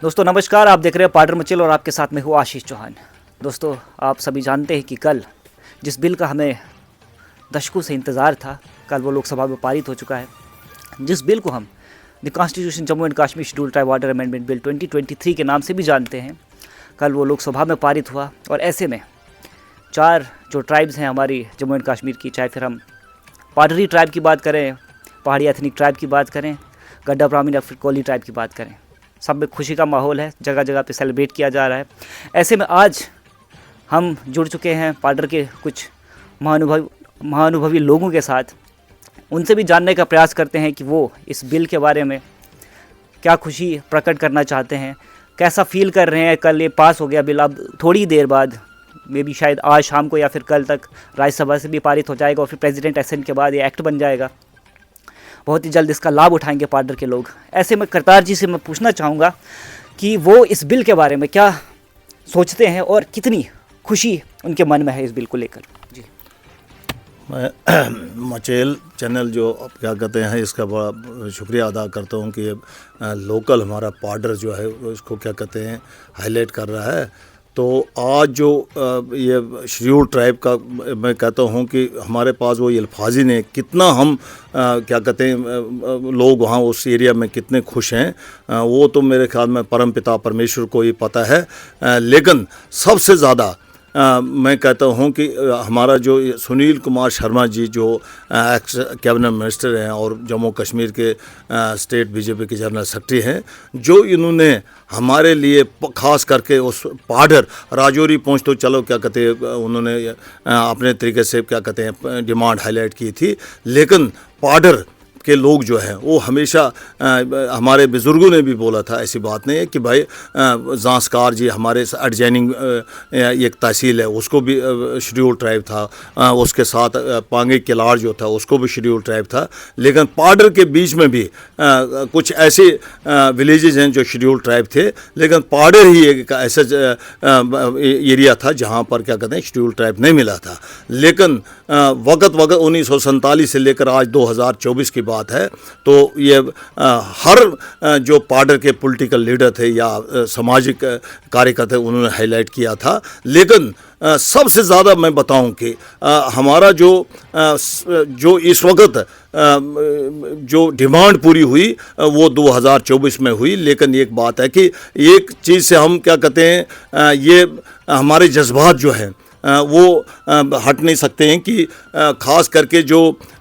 दोस्तों नमस्कार, आप देख रहे हैं पाडर मचेल और आपके साथ में हूँ आशीष चौहान। दोस्तों आप सभी जानते हैं कि कल जिस बिल का हमें दशकों से इंतज़ार था, कल वो लोकसभा में पारित हो चुका है। जिस बिल को हम the constitution Jammu and Kashmir scheduled tribe order amendment bill 2023 के नाम से भी जानते हैं, कल वो लोकसभा में पारित हुआ। और ऐसे में 4 जो ट्राइब्स हैं हमारी जम्मू एंड कश्मीर की, चाहे फिर हम पाडरी ट्राइब की बात करें, पहाड़ी एथनिक ट्राइब की बात करें, गड्ढा ब्राह्मण या फिर कोली ट्राइब की बात करें, सब में खुशी का माहौल है, जगह जगह पे सेलिब्रेट किया जा रहा है। ऐसे में आज हम जुड़ चुके हैं पाडर के कुछ महानुभवी लोगों के साथ। उनसे भी जानने का प्रयास करते हैं कि वो इस बिल के बारे में क्या खुशी प्रकट करना चाहते हैं, कैसा फील कर रहे हैं। कल ये पास हो गया बिल, अब थोड़ी देर बाद मे भी शायद आज शाम को या फिर कल तक राज्यसभा से भी पारित हो जाएगा और फिर प्रेसिडेंट असेंट के बाद ये एक्ट बन जाएगा। बहुत ही जल्द इसका लाभ उठाएंगे पाडर के लोग। ऐसे में करतार जी से मैं पूछना चाहूँगा कि वो इस बिल के बारे में क्या सोचते हैं और कितनी खुशी उनके मन में है इस बिल को लेकर। जी, मैं मचेल चैनल जो क्या कहते हैं इसका बड़ा शुक्रिया अदा करता हूँ कि लोकल हमारा पाडर जो है इसको क्या कहते हैं हाईलाइट कर रहा है। तो आज जो ये शेड्यूल ट्राइब का मैं कहता हूँ कि हमारे पास वो अल्फाजी ने कितना हम क्या कहते हैं लोग वहाँ उस एरिया में कितने खुश हैं, वो तो मेरे ख्याल में परमपिता परमेश्वर को ही पता है। लेकिन सबसे ज़्यादा मैं कहता हूं कि हमारा जो सुनील कुमार शर्मा जी जो एक्स कैबिनेट मिनिस्टर हैं और जम्मू कश्मीर के स्टेट बीजेपी के जनरल सेक्रेटरी हैं, जो इन्होंने हमारे लिए ख़ास करके उस पाडर राजौरी पहुंच तो चलो क्या कहते हैं उन्होंने अपने तरीके से क्या कहते हैं डिमांड हाईलाइट की थी, लेकिन पाडर के लोग जो हैं वो हमेशा हमारे बुज़ुर्गों ने भी बोला था, ऐसी बात नहीं है कि भाई ज़ांस्कार जी हमारे एडजॉइनिंग एक तहसील है उसको भी शेड्यूल ट्राइब था, उसके साथ पांगे किलाड़ जो था उसको भी शेड्यूल ट्राइब था, लेकिन पाडर के बीच में भी कुछ ऐसे विलेजेस हैं जो शेड्यूल ट्राइब थे, लेकिन पाडर ही एक ऐसा एरिया था जहाँ पर क्या कहते हैं शेड्यूल ट्राइब नहीं मिला था। लेकिन वक्त 1947 से लेकर आज 2024 की बात है, तो ये हर जो पाडर के पॉलिटिकल लीडर थे या सामाजिक कार्यकर्ता उन्होंने हाईलाइट किया था। लेकिन सबसे ज़्यादा मैं बताऊं कि हमारा जो इस वक्त जो डिमांड पूरी हुई वो 2024 में हुई। लेकिन एक बात है कि एक चीज़ से हम क्या कहते हैं ये हमारे जज्बात जो हैं वो हट नहीं सकते हैं कि ख़ास करके जो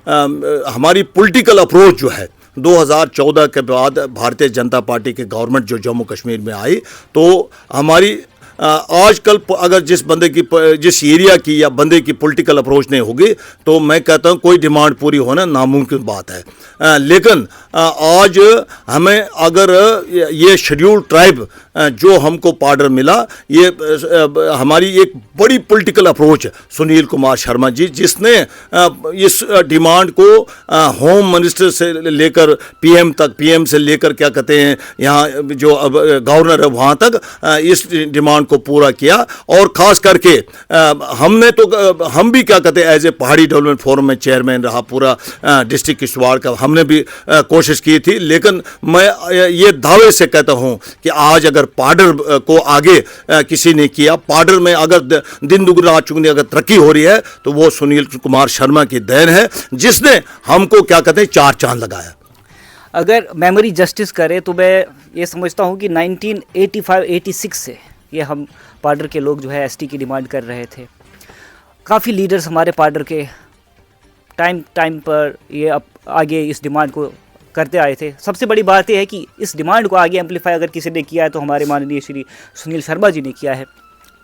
हमारी पॉलिटिकल अप्रोच जो है 2014 के बाद भारतीय जनता पार्टी के गवर्नमेंट जो जम्मू कश्मीर में आई, तो हमारी आजकल अगर जिस बंदे की जिस एरिया की या बंदे की पॉलिटिकल अप्रोच नहीं होगी तो मैं कहता हूँ कोई डिमांड पूरी होना नामुमकिन बात है। लेकिन आज हमें अगर ये शेड्यूल ट्राइब जो हमको पाडर मिला, ये हमारी एक बड़ी पॉलिटिकल अप्रोच है सुनील कुमार शर्मा जी, जिसने इस डिमांड को होम मिनिस्टर से लेकर पीएम तक, पीएम से लेकर क्या कहते हैं यहाँ जो अब गवर्नर है वहाँ तक इस डिमांड को पूरा किया। और ख़ास करके हमने तो हम भी क्या कहते हैं एज ए पहाड़ी डेवलपमेंट फोरम में चेयरमैन रहा, पूरा डिस्ट्रिक्ट किश्तवाड़ का हमने भी कोशिश की थी। लेकिन मैं ये दावे से कहता हूँ कि आज अगर पाडर को आगे किसी ने किया, पाडर में अगर दिन दुगना रात चुगनी अगर तरक्की हो रही है तो वो सुनील कुमार शर्मा की देन है, जिसने हमको क्या कहते हैं 4 चांद लगाया। अगर मेमोरी जस्टिस करे तो मैं ये समझता हूँ कि 1985-86 से ये हम पाडर के लोग जो है एसटी की डिमांड कर रहे थे। काफ़ी लीडर्स हमारे पाडर के टाइम पर ये आगे इस डिमांड को करते आए थे। सबसे बड़ी बात यह है कि इस डिमांड को आगे एम्पलीफाई अगर किसी ने किया है तो हमारे माननीय श्री सुनील शर्मा जी ने किया है।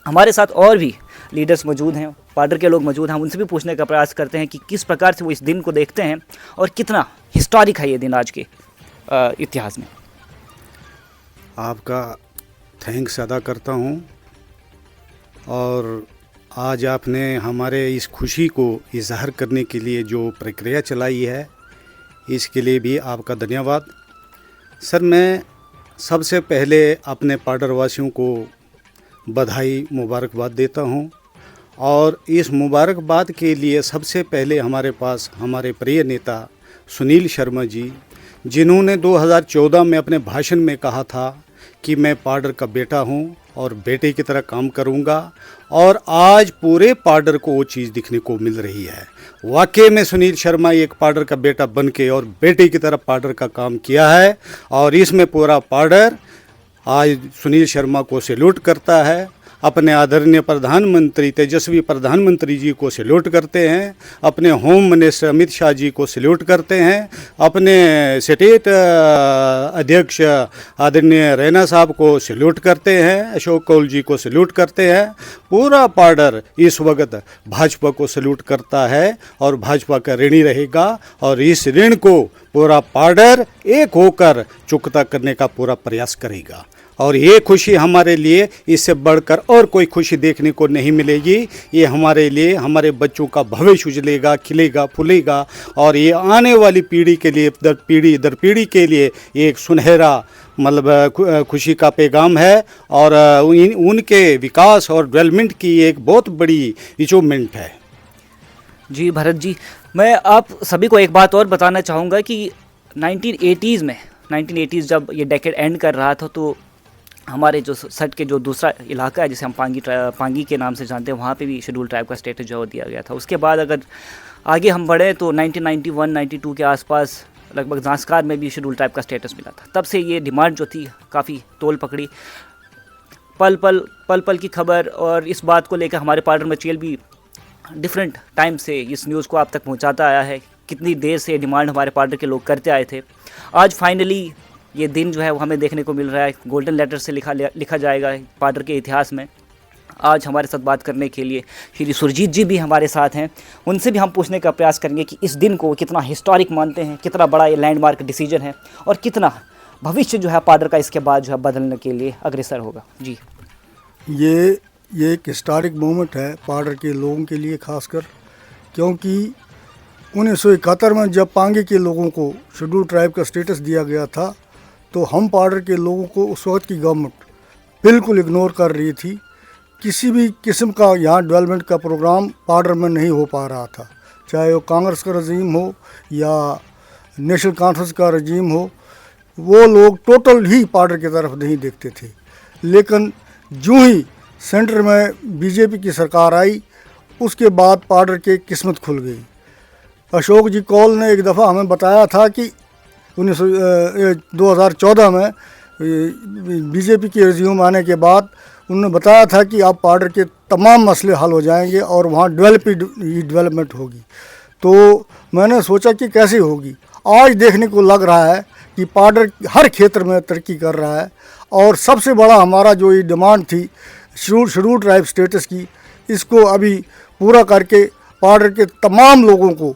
हमारे साथ और भी लीडर्स मौजूद हैं, पाडर के लोग मौजूद हैं, उनसे भी पूछने का प्रयास करते हैं कि किस प्रकार से वो इस दिन को देखते हैं और कितना हिस्टोरिक है ये दिन आज के इतिहास में। आपका थैंक्स अदा करता हूँ और आज आपने हमारे इस खुशी को इजहार करने के लिए जो प्रक्रिया चलाई है इसके लिए भी आपका धन्यवाद। सर, मैं सबसे पहले अपने पाडर वासियों को बधाई मुबारकबाद देता हूं और इस मुबारकबाद के लिए सबसे पहले हमारे पास हमारे प्रिय नेता सुनील शर्मा जी, जिन्होंने 2014 में अपने भाषण में कहा था कि मैं पाडर का बेटा हूं और बेटे की तरह काम करूंगा, और आज पूरे पाडर को वो चीज़ दिखने को मिल रही है। वाकई में सुनील शर्मा एक पाडर का बेटा बन के और बेटे की तरह पाडर का काम किया है, और इसमें पूरा पाडर आज सुनील शर्मा को सैल्यूट करता है। अपने आदरणीय प्रधानमंत्री तेजस्वी प्रधानमंत्री जी को सैल्यूट करते हैं, अपने होम मिनिस्टर अमित शाह जी को सैल्यूट करते हैं, अपने स्टेट अध्यक्ष आदरणीय रैना साहब को सैल्यूट करते हैं, अशोक कौल जी को सैल्यूट करते हैं। पूरा पाडर इस वक्त भाजपा को सैल्यूट करता है और भाजपा का ऋणी रहेगा, और इस ऋण को पूरा पाडर एक होकर चुकता करने का पूरा प्रयास करेगा। और ये खुशी हमारे लिए इससे बढ़कर और कोई खुशी देखने को नहीं मिलेगी। ये हमारे लिए, हमारे बच्चों का भविष्य उजलेगा, खिलेगा, फूलेगा, और ये आने वाली पीढ़ी के लिए, दर पीढ़ी के लिए एक सुनहरा मतलब खुशी का पैगाम है, और उनके विकास और डेवलपमेंट की एक बहुत बड़ी अचीवमेंट है। जी भरत जी, मैं आप सभी को एक बात और बताना चाहूँगा कि 1980s जब ये डेकेड एंड कर रहा था, तो हमारे जो सट के जो दूसरा इलाका है जिसे हम पांगी के नाम से जानते हैं, वहाँ पे भी शेड्यूल ट्राइब का स्टेटस जो दिया गया था। उसके बाद अगर आगे हम बढ़े तो 1991-92 के आसपास लगभग ज़ांस्कार में भी शेड्यूल ट्राइब का स्टेटस मिला था। तब से ये डिमांड जो थी काफ़ी तोल पकड़ी। पल पल की खबर और इस बात को लेकर हमारे पार्डर मचेल भी डिफरेंट टाइम से इस न्यूज़ को आप तक पहुंचाता आया है। कितनी देर से डिमांड हमारे पार्डर के लोग करते आए थे। आज फाइनली ये दिन जो है वो हमें देखने को मिल रहा है। गोल्डन लेटर से लिखा जाएगा पार्डर के इतिहास में। आज हमारे साथ बात करने के लिए श्री सुरजीत जी भी हमारे साथ हैं। उनसे भी हम पूछने का प्रयास करेंगे कि इस दिन को कितना हिस्टोरिक मानते हैं, कितना बड़ा ये लैंडमार्क डिसीजन है, और कितना भविष्य जो है पार्डर का इसके बाद जो है बदलने के लिए अग्रसर होगा। जी, ये एक हिस्टोरिक मोमेंट है पार्डर के लोगों के लिए खासकर, क्योंकि 1971 में जब पांगी के लोगों को शेड्यूल ट्राइब का स्टेटस दिया गया था, तो हम पार्डर के लोगों को उस वक्त की गवर्नमेंट बिल्कुल इग्नोर कर रही थी। किसी भी किस्म का यहाँ डेवलपमेंट का प्रोग्राम पार्डर में नहीं हो पा रहा था, चाहे वो कांग्रेस का रजीम हो या नेशनल कॉन्फ्रेंस का रजीम हो। वो लोग टोटल ही पार्डर की तरफ नहीं देखते थे। लेकिन जो ही सेंटर में बीजेपी की सरकार आई, उसके बाद पार्डर की किस्मत खुल गई। अशोक जी कौल ने एक दफ़ा हमें बताया था कि 2014 में बीजेपी की रिज्यूम आने के बाद उन्होंने बताया था कि अब पार्डर के तमाम मसले हल हो जाएंगे और वहाँ डेवलपमेंट होगी। तो मैंने सोचा कि कैसे होगी। आज देखने को लग रहा है कि पार्डर हर क्षेत्र में तरक्की कर रहा है, और सबसे बड़ा हमारा जो ये डिमांड थी शेड्यूल ट्राइब स्टेटस की, इसको अभी पूरा करके पार्डर के तमाम लोगों को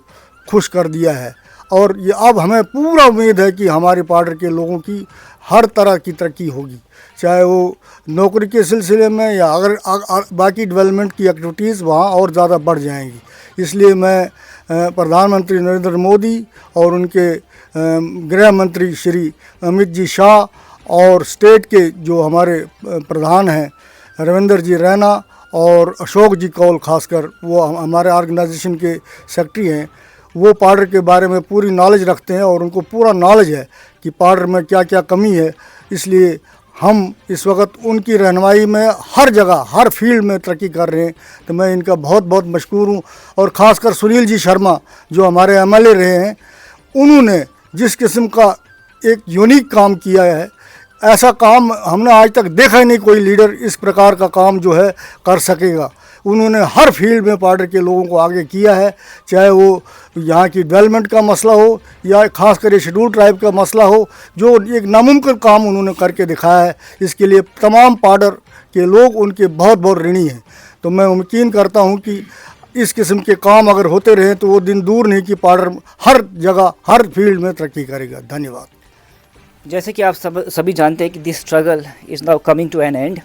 खुश कर दिया है। और ये अब हमें पूरा उम्मीद है कि हमारे पार्डर के लोगों की हर तरह की तरक्की होगी, चाहे वो नौकरी के सिलसिले में या अगर बाकी डेवलपमेंट की एक्टिविटीज़ वहाँ और ज़्यादा बढ़ जाएंगी। इसलिए मैं प्रधानमंत्री नरेंद्र मोदी और उनके गृह मंत्री श्री अमित जी शाह और स्टेट के जो हमारे प्रधान हैं रविंदर जी रैना और अशोक जी कौल, खासकर वो हमारे ऑर्गेनाइजेशन के सेक्रेटरी हैं, वो पार्डर के बारे में पूरी नॉलेज रखते हैं और उनको पूरा नॉलेज है कि पार्डर में क्या क्या कमी है। इसलिए हम इस वक्त उनकी रहनुमाई में हर जगह हर फील्ड में तरक्की कर रहे हैं। तो मैं इनका बहुत बहुत मशकूर हूँ। और ख़ासकर सुनील जी शर्मा जो हमारे एमएलए रहे हैं, उन्होंने जिस किस्म का एक यूनिक काम किया है, ऐसा काम हमने आज तक देखा ही नहीं कोई लीडर इस प्रकार का काम जो है कर सकेगा। उन्होंने हर फील्ड में पार्डर के लोगों को आगे किया है, चाहे वो यहाँ की डेवलपमेंट का मसला हो या ख़ास कर शेड्यूल ट्राइब का मसला हो, जो एक नामुमकिन काम उन्होंने करके दिखाया है। इसके लिए तमाम पार्डर के लोग उनके बहुत बहुत ऋणी हैं। तो मैं यकीन करता हूँ कि इस किस्म के काम अगर होते रहे तो वो दिन दूर नहीं कि पार्डर हर जगह हर फील्ड में तरक्की करेगा। धन्यवाद। जैसे कि आप सभी जानते हैं कि this struggle is now coming to an end.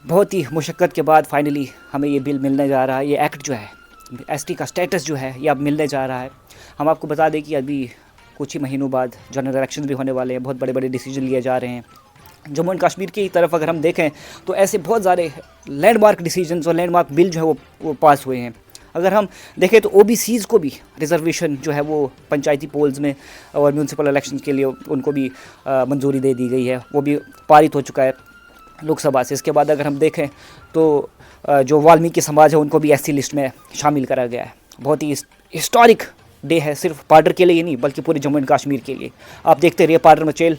बहुत ही मुशक्क़त के बाद फाइनली हमें ये बिल मिलने जा रहा है। ये एक्ट जो है, एसटी का स्टेटस जो है, ये अब मिलने जा रहा है। हम आपको बता दें कि अभी कुछ ही महीनों बाद जनरल इलेक्शन भी होने वाले हैं। बहुत बड़े बड़े डिसीजन लिए जा रहे हैं। जम्मू एंड कश्मीर की तरफ अगर हम देखें तो ऐसे बहुत सारे लैंडमार्क डिसीजंस और लैंडमार्क बिल जो है वो पास हुए हैं। अगर हम देखें तो ओबीसीज़ को भी रिजर्वेशन जो है वो पंचायती पोल्स में और म्यूनसिपल इलेक्शन के लिए उनको भी मंजूरी दे दी गई है, वो भी पारित हो चुका है लोकसभा से। इसके बाद अगर हम देखें तो जो वाल्मीकि समाज है उनको भी एससी लिस्ट में शामिल करा गया है। बहुत ही हिस्टोरिक डे है, सिर्फ पाडर के लिए ही नहीं बल्कि पूरे जम्मू एंड कश्मीर के लिए। आप देखते रहिए पाडर मचेल।